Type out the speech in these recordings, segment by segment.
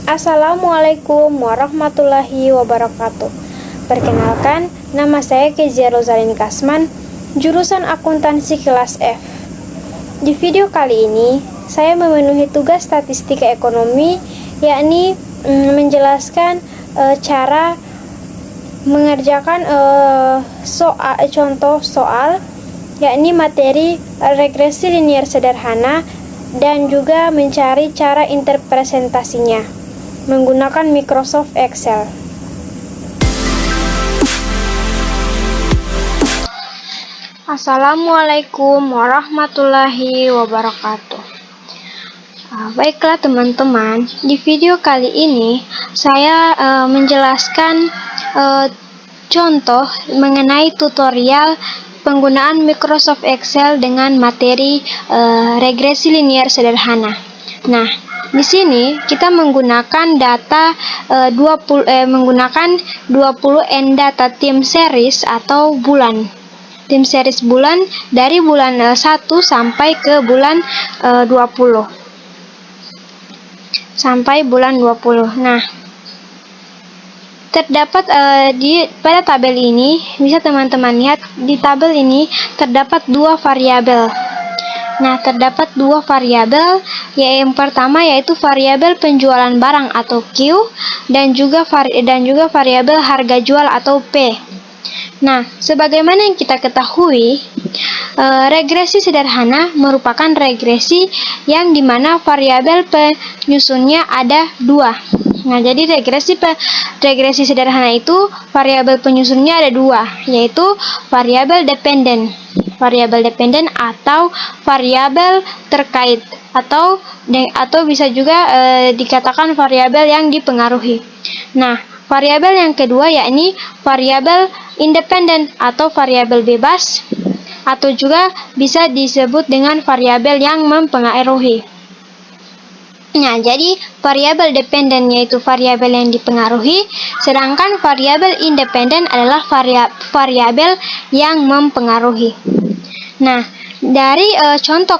Assalamualaikum warahmatullahi wabarakatuh. Perkenalkan, nama saya Kezia Rozalini Kasman, jurusan akuntansi kelas F. Di video kali ini, saya memenuhi tugas statistika ekonomi, yakni menjelaskan cara mengerjakan contoh soal, yakni materi regresi linier sederhana, dan juga mencari cara interpretasinya menggunakan Microsoft Excel. Assalamualaikum warahmatullahi wabarakatuh. Baiklah teman-teman, di video kali ini saya menjelaskan contoh mengenai tutorial penggunaan Microsoft Excel dengan materi regresi linier sederhana. Nah, di sini kita menggunakan data 20 N data time series atau bulan. Tim series bulan dari bulan 1 sampai ke bulan 20. Sampai bulan 20. Nah, terdapat pada tabel ini, bisa teman-teman lihat di tabel ini terdapat dua variabel. Nah, terdapat dua variabel, yang pertama yaitu variabel penjualan barang atau Q, dan juga variabel harga jual atau P. Nah, sebagaimana yang kita ketahui, regresi sederhana merupakan regresi yang dimana variabel penyusunnya ada dua. Nah, jadi regresi sederhana itu variabel penyusunnya ada dua, yaitu variabel dependen atau variabel terkait, atau bisa juga dikatakan variabel yang dipengaruhi. Nah, variabel yang kedua yakni variabel independen atau variabel bebas, atau juga bisa disebut dengan variabel yang mempengaruhi. Nah, jadi variabel dependen yaitu variabel yang dipengaruhi, sedangkan variabel independen adalah variabel yang mempengaruhi. Nah, dari contoh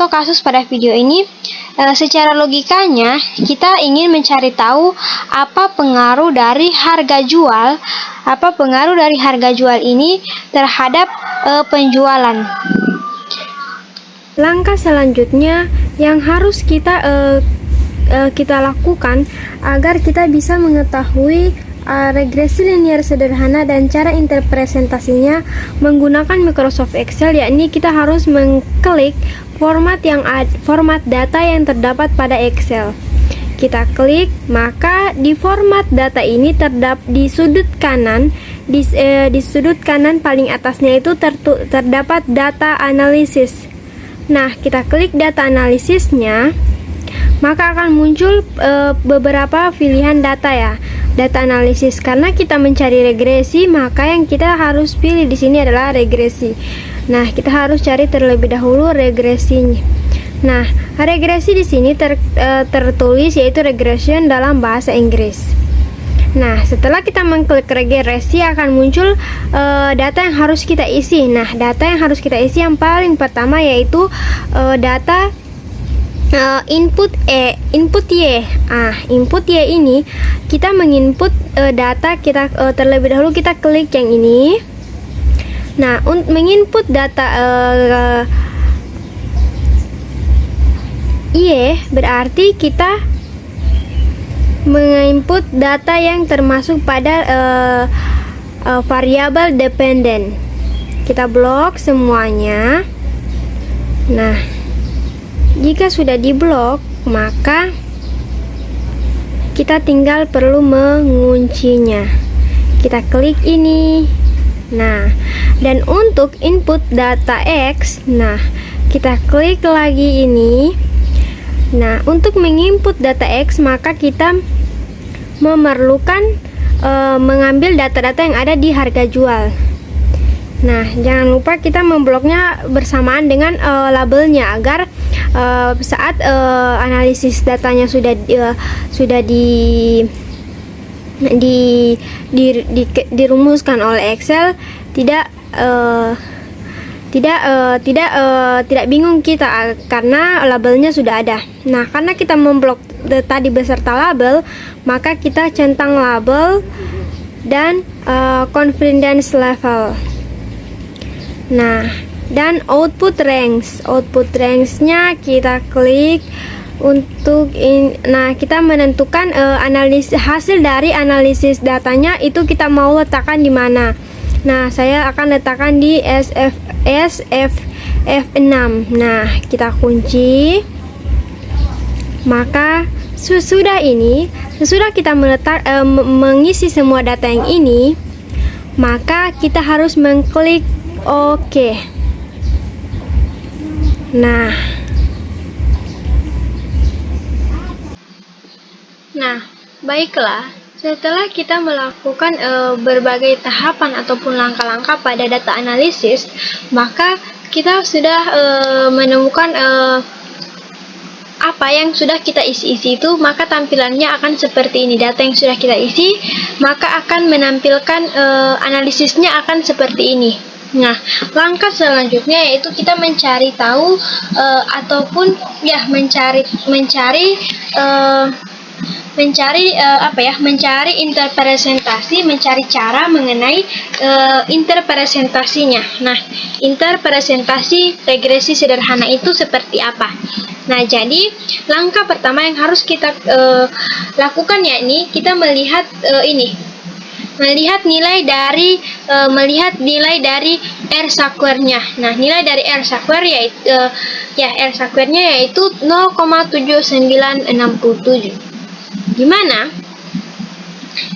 kasus pada video ini, secara logikanya kita ingin mencari tahu apa pengaruh dari harga jual ini terhadap penjualan. Langkah selanjutnya yang harus kita lakukan agar kita bisa mengetahui regresi linier sederhana dan cara interpretasinya menggunakan Microsoft Excel, yakni kita harus mengklik format data yang terdapat pada Excel. Kita klik, maka di format data ini di sudut kanan paling atasnya itu terdapat data analisis. Nah, kita klik data analisisnya, maka akan muncul beberapa pilihan data ya. Data analisis, karena kita mencari regresi, maka yang kita harus pilih di sini adalah regresi. Nah, kita harus cari terlebih dahulu regresinya. Nah, regresi di sini tertulis yaitu regression dalam bahasa Inggris. Nah, setelah kita mengklik regresi akan muncul data yang harus kita isi. Nah, data yang harus kita isi yang paling pertama yaitu data input Y. Input Y ini kita menginput data kita terlebih dahulu, kita klik yang ini. Nah, untuk menginput data Y berarti kita menginput data yang termasuk pada variabel dependen. Kita blok semuanya. Nah, jika sudah diblok, maka kita tinggal perlu menguncinya. Kita klik ini. Nah, dan untuk input data X, nah, kita klik lagi ini. Nah, untuk menginput data X, maka kita memerlukan mengambil data-data yang ada di harga jual. Nah, jangan lupa kita membloknya bersamaan dengan labelnya agar saat analisis datanya sudah dirumuskan oleh Excel, tidak tidak bingung kita karena labelnya sudah ada. Nah, karena kita memblok tadi beserta label, maka kita centang label dan confidence level. Nah, dan output range-nya kita klik untuk nah, kita menentukan hasil dari analisis datanya itu kita mau letakkan di mana. Nah, saya akan letakkan di SFF6. Nah, kita kunci. Maka sesudah kita mengisi semua data yang ini, maka kita harus mengklik OK. Nah, baiklah. Setelah kita melakukan berbagai tahapan ataupun langkah-langkah pada data analisis, maka kita sudah menemukan apa yang sudah kita isi itu, maka tampilannya akan seperti ini. Data yang sudah kita isi, maka akan menampilkan analisisnya akan seperti ini. Nah, langkah selanjutnya yaitu kita mencari tahu ataupun ya mencari interpresentasi, mencari cara mengenai interpresentasinya. Nah, interpresentasi regresi sederhana itu seperti apa? Nah, jadi langkah pertama yang harus kita lakukan yakni kita melihat melihat nilai dari R square-nya. Nah, nilai dari R square yaitu R square-nya yaitu 0,7967. Gimana?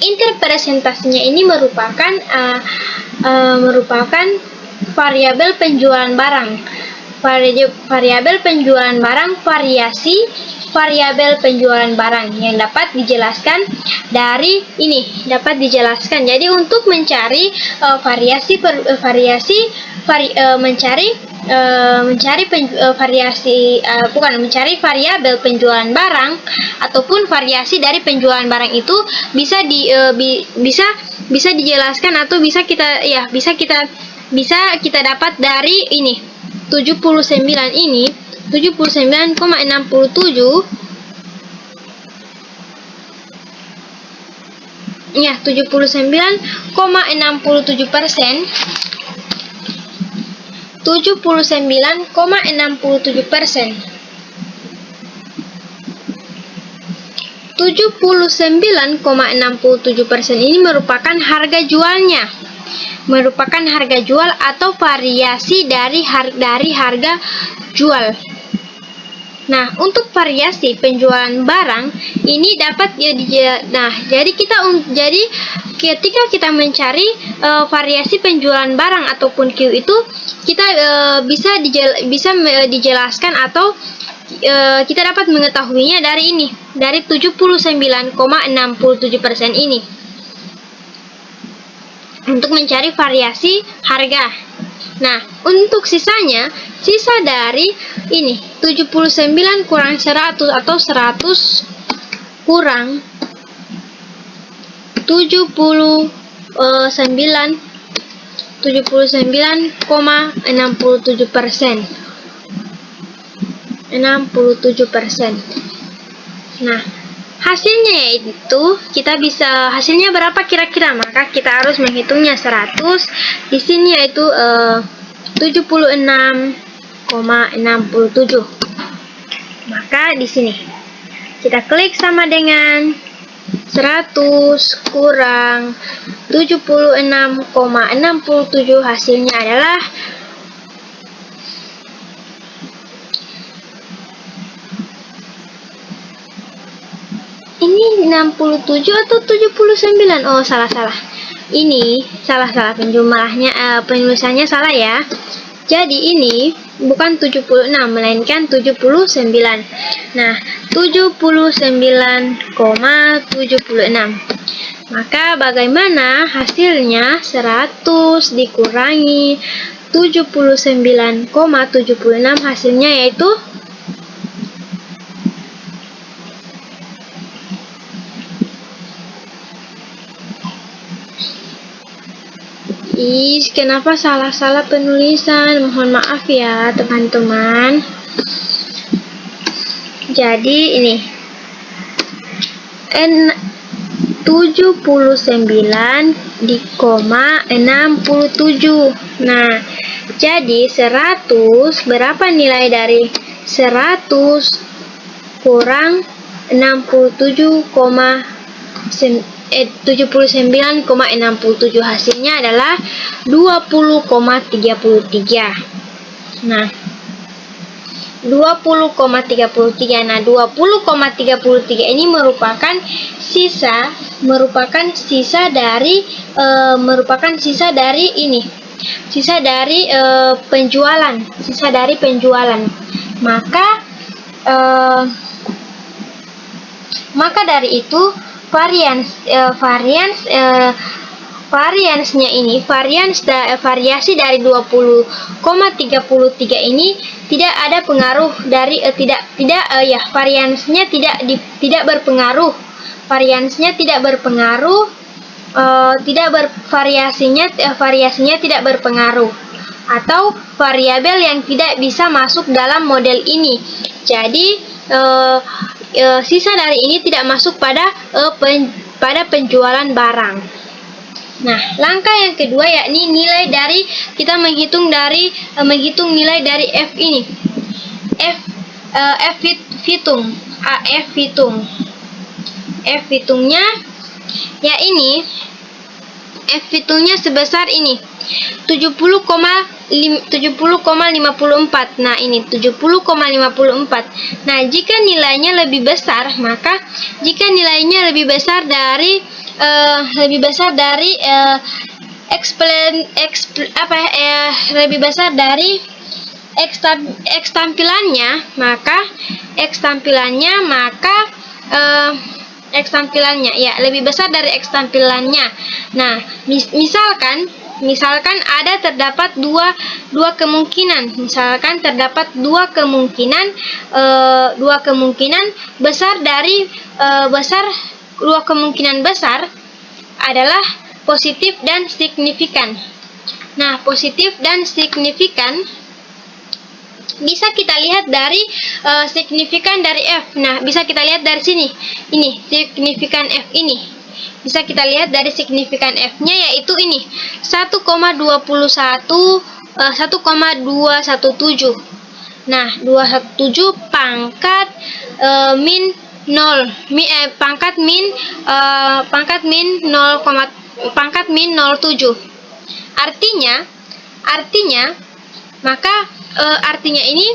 Interpresentasinya ini merupakan variabel penjualan barang. Variabel penjualan barang, variabel penjualan barang yang dapat dijelaskan dari ini, Jadi untuk mencari mencari variabel penjualan barang ataupun variasi dari penjualan barang itu bisa dijelaskan atau bisa kita dapat dari ini 79 ini 79,67 ya 79,67%. 79,67%. 79,67% ini merupakan harga jualnya. Merupakan harga jual atau variasi dari harga jual. Nah, untuk variasi penjualan barang ini dapat jadi ketika kita mencari variasi penjualan barang ataupun Q itu kita bisa dijelaskan atau kita dapat mengetahuinya dari ini, dari 79,67% ini. Untuk mencari variasi harga. Nah, untuk sisa dari ini 79 kurang 100 atau 100 kurang 79,67%. 67%. Nah, hasilnya yaitu hasilnya berapa kira-kira? Maka kita harus menghitungnya 100. Di sini yaitu 76,67. Maka di sini kita klik sama dengan 100 kurang 76,67, hasilnya adalah ini 67 atau 79. Oh, salah. Ini salah penjumlahnya, penulisannya salah ya. Jadi ini bukan 76 melainkan 79. Nah, 79,76. Maka bagaimana hasilnya? 100 dikurangi 79,76, hasilnya yaitu kenapa salah penulisan? Mohon maaf ya teman-teman. Jadi ini 79,67. Nah, jadi 100, berapa nilai dari 100 kurang 79,67? Hasilnya adalah 20,33. Nah, 20,33. Nah, 20,33 ini merupakan sisa dari penjualan. Maka dari itu variasi dari 20,33 ini tidak ada pengaruh dari variasinya tidak berpengaruh. Variasinya tidak berpengaruh atau variabel yang tidak bisa masuk dalam model ini. Jadi sisa dari ini tidak masuk pada penjualan barang. Nah, langkah yang kedua yakni kita menghitung nilai dari F ini. F hitungnya ya ini. F hitungnya sebesar ini 70,54. Nah, ini 70,54. Nah, jika nilainya lebih besar dari X tampilannya, maka lebih besar dari X tampilannya. Nah, misalkan terdapat dua kemungkinan. Dua kemungkinan besar adalah positif dan signifikan. Nah, positif dan signifikan bisa kita lihat dari signifikan dari F. Nah, bisa kita lihat dari sini. Ini signifikan F ini. Bisa kita lihat dari signifikan F-nya, yaitu ini 1,217. Nah, 217 pangkat min 0, pangkat min 0,07. Artinya ini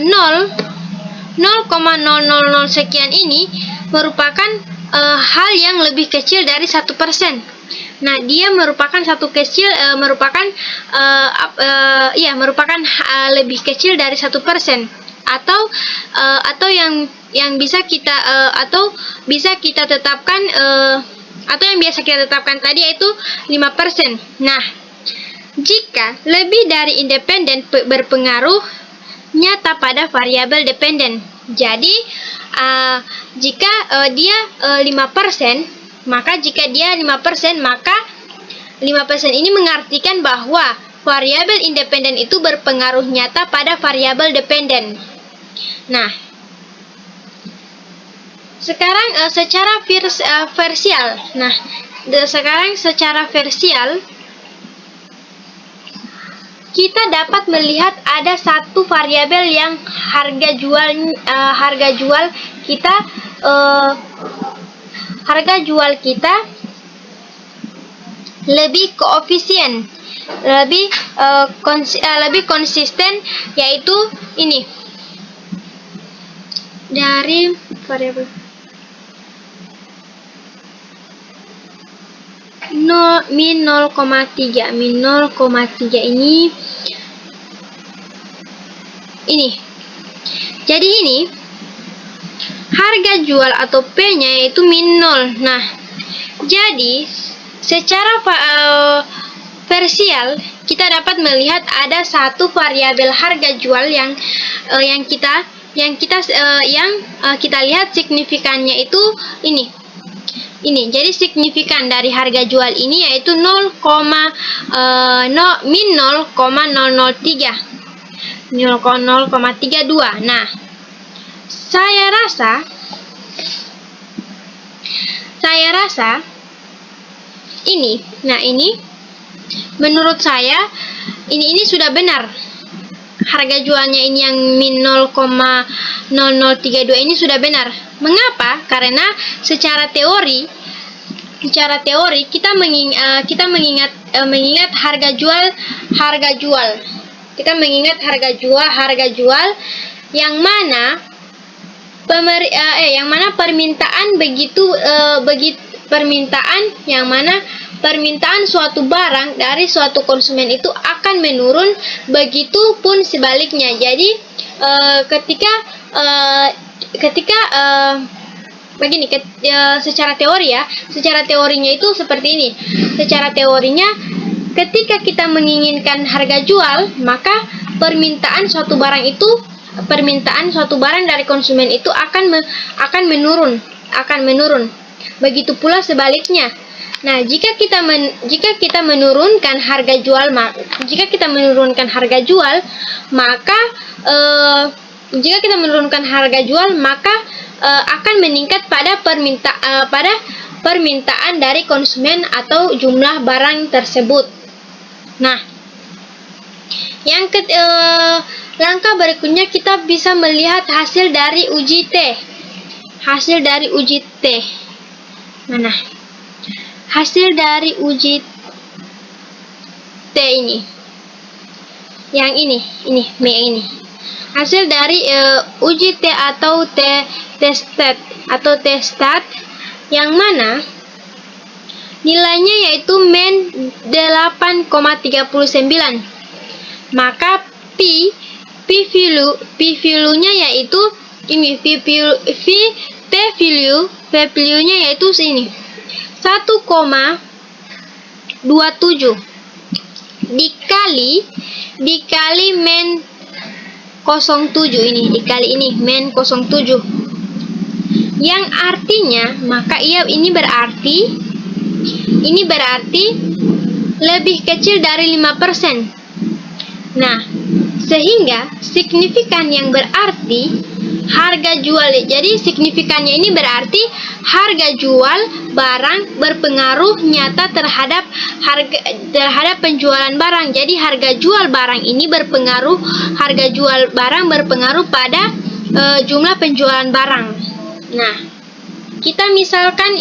0,000 sekian ini merupakan hal yang lebih kecil dari 1%. Nah, dia merupakan lebih kecil dari 1%, atau yang bisa kita tetapkan atau yang biasa kita tetapkan tadi, yaitu 5%. Nah, jika lebih dari independen berpengaruh nyata pada variabel dependen. Jadi jika dia 5%, maka 5% ini mengartikan bahwa variabel independen itu berpengaruh nyata pada variabel dependen. Nah, sekarang secara versial. Nah, secara versial kita dapat melihat ada satu variabel yang harga jual kita lebih koefisien, lebih konsisten, yaitu ini dari variabel min 0,3. Min 0,3 ini. Jadi ini harga jual atau P-nya yaitu min 0. Nah, jadi secara versial kita dapat melihat ada satu variabel harga jual yang kita lihat signifikannya itu ini. Jadi signifikan dari harga jual ini yaitu min 0,003. 0,32. Nah, saya rasa saya rasa ini, nah ini menurut saya ini sudah benar. Harga jualnya ini yang min 0,0032 ini sudah benar. Mengapa? Karena secara teori kita mengingat harga jual. Kita mengingat harga jual yang mana permintaan suatu barang dari suatu konsumen itu akan menurun, begitupun sebaliknya. Jadi secara teorinya itu seperti ini. Secara teorinya, ketika kita menginginkan harga jual, maka permintaan suatu barang dari konsumen itu akan menurun. Begitu pula sebaliknya. Nah, jika kita menurunkan harga jual, maka akan meningkat pada permintaan dari konsumen atau jumlah barang tersebut. Nah, langkah berikutnya kita bisa melihat hasil dari uji T. Mana? Hasil dari uji T ini. Yang ini. Hasil dari uji T atau T-stat yang mana nilainya yaitu min 8,39. Maka p-value-nya yaitu ini, p-value-nya yaitu sini 1,27 dikali min 07 ini, dikali ini min 07, yang artinya ini berarti lebih kecil dari 5%. Nah, sehingga signifikan yang berarti harga jual. Jadi signifikannya ini berarti harga jual barang berpengaruh nyata terhadap penjualan barang. Jadi harga jual barang berpengaruh pada jumlah penjualan barang. Nah, kita misalkan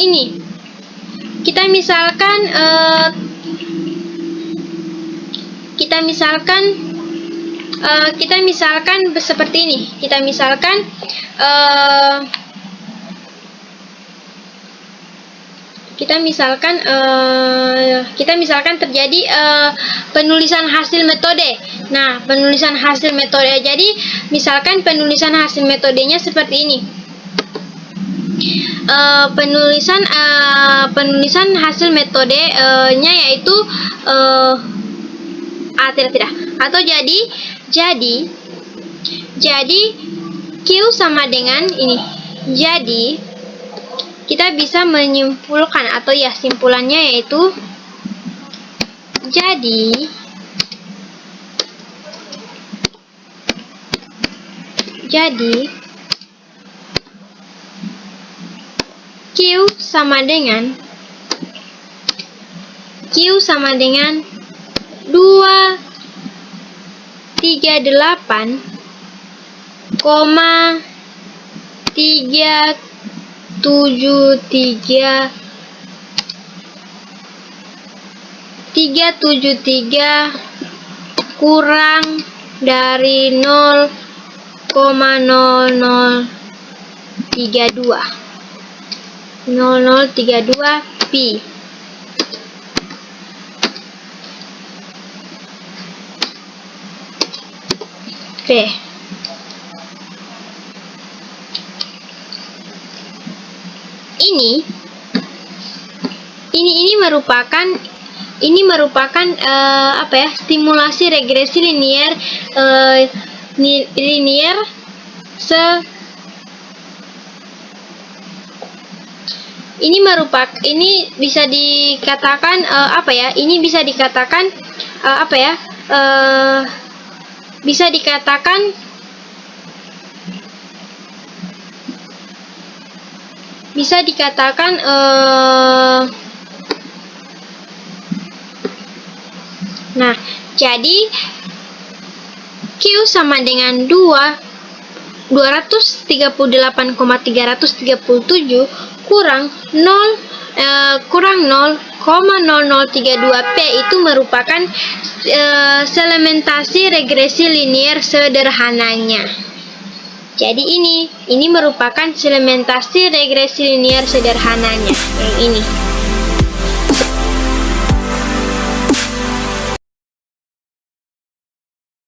seperti ini. Kita misalkan terjadi penulisan hasil metode. Nah, penulisan hasil metode. Jadi, misalkan penulisan hasil metodenya seperti ini. Penulisan hasil metodenya yaitu tidak. Atau jadi Q sama dengan ini. Jadi kita bisa menyimpulkan, atau ya simpulannya yaitu jadi Q sama dengan 373 kurang dari 0032 pi. Oke. Ini merupakan stimulasi regresi linier ini bisa dikatakan bisa dikatakan nah, jadi Q sama dengan 238,337 kurang 0,0032P itu merupakan sedimentasi regresi linier sederhananya. Jadi ini merupakan sedimentasi regresi linier sederhananya yang ini.